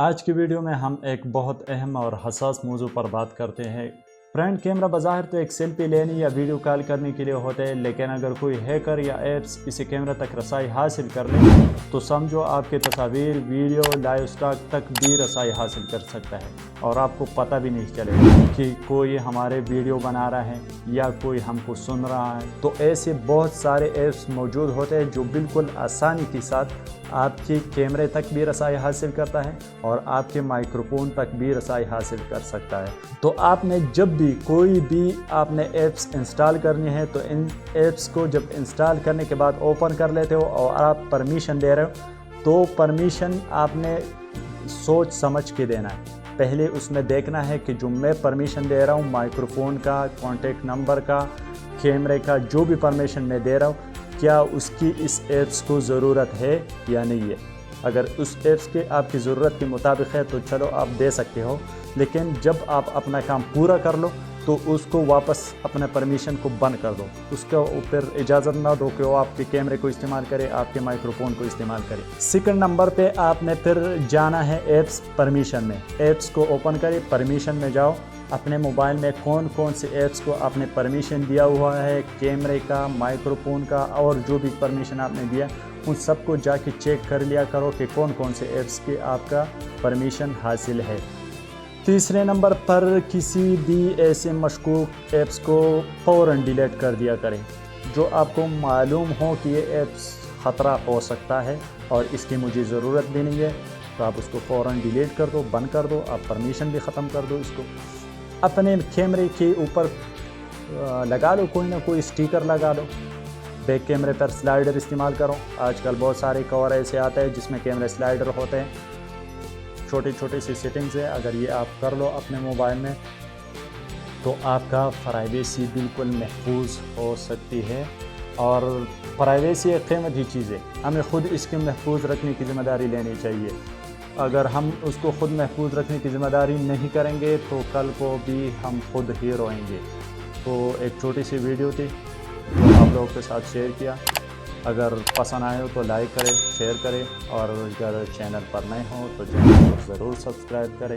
آج کی ویڈیو میں ہم ایک بہت اہم اور حساس موضوع پر بات کرتے ہیں۔ فرنٹ کیمرہ بظاہر تو ایک سیلفی لینے یا ویڈیو کال کرنے کے لیے ہوتا ہے، لیکن اگر کوئی ہیکر یا ایپس اسی کیمرہ تک رسائی حاصل کر لیں تو سمجھو آپ کے تصاویر، ویڈیو، لائیو اسٹاک تک بھی رسائی حاصل کر سکتا ہے اور آپ کو پتہ بھی نہیں چلے گا کہ کوئی ہمارے ویڈیو بنا رہا ہے یا کوئی ہم کو سن رہا ہے۔ تو ایسے بہت سارے ایپس موجود ہوتے ہیں جو بالکل آسانی کے ساتھ آپ کے کیمرے تک بھی رسائی حاصل کرتا ہے اور آپ کے مائکروفون تک بھی رسائی حاصل کر سکتا ہے۔ تو آپ نے جب بھی کوئی بھی آپ نے ایپس انسٹال کرنی ہے تو ان ایپس کو جب انسٹال کرنے کے بعد اوپن کر لیتے ہو اور آپ پرمیشن دے رہے ہو تو پرمیشن آپ نے سوچ سمجھ کے دینا ہے۔ پہلے اس میں دیکھنا ہے کہ جو میں پرمیشن دے رہا ہوں مائکروفون کا، کانٹیکٹ نمبر کا، کیمرے کا، جو بھی پرمیشن میں دے رہا ہوں کیا اس کی اس ایپس کو ضرورت ہے یا نہیں ہے۔ اگر اس ایپس کے آپ کی ضرورت کے مطابق ہے تو چلو آپ دے سکتے ہو، لیکن جب آپ اپنا کام پورا کر لو تو اس کو واپس اپنے پرمیشن کو بند کر دو، اس کا پھر اجازت نہ دو کہ وہ آپ کے کیمرے کو استعمال کرے، آپ کے مائکروفون کو استعمال کرے۔ سیکنڈ نمبر پہ آپ نے پھر جانا ہے ایپس پرمیشن میں۔ ایپس کو اوپن کرے، پرمیشن میں جاؤ، اپنے موبائل میں کون کون سے ایپس کو آپ نے پرمیشن دیا ہوا ہے، کیمرے کا، مائکروفون کا اور جو بھی پرمیشن آپ نے دیا ان سب کو جا کے چیک کر لیا کرو کہ کون کون سے ایپس کی آپ کا پرمیشن حاصل ہے۔ تیسرے نمبر پر کسی بھی ایسے مشکوک ایپس کو فوراً ڈیلیٹ کر دیا کریں جو آپ کو معلوم ہو کہ یہ ایپس خطرہ ہو سکتا ہے اور اس کی مجھے ضرورت بھی نہیں ہے، تو آپ اس کو فوراً ڈیلیٹ کر دو، بند کر دو، آپ پرمیشن بھی ختم کر دو اس کو۔ اپنے کیمرے کے اوپر لگا لو کوئی نہ کوئی اسٹیکر لگا لو، بیک کیمرے پر سلائیڈر استعمال کرو۔ آج کل بہت سارے کور ایسے آتے ہیں جس میں کیمرے سلائیڈر ہوتے ہیں، چھوٹی چھوٹی سی سیٹنگز ہے، اگر یہ آپ کر لو اپنے موبائل میں تو آپ کا پرائیویسی بالکل محفوظ ہو سکتی ہے۔ اور پرائیویسی ایک قیمتی چیز ہے، ہمیں خود اس کے محفوظ رکھنے کی ذمہ داری لینی چاہیے۔ اگر ہم اس کو خود محفوظ رکھنے کی ذمہ داری نہیں کریں گے تو کل کو بھی ہم خود ہی روئیں گے۔ تو ایک چھوٹی سی ویڈیو تھی جو آپ لوگوں کے ساتھ شیئر کیا، اگر پسند آئے ہو تو لائک کریں، شیئر کریں اور اگر چینل پر نئے ہوں تو چینل کو ضرور سبسکرائب کریں۔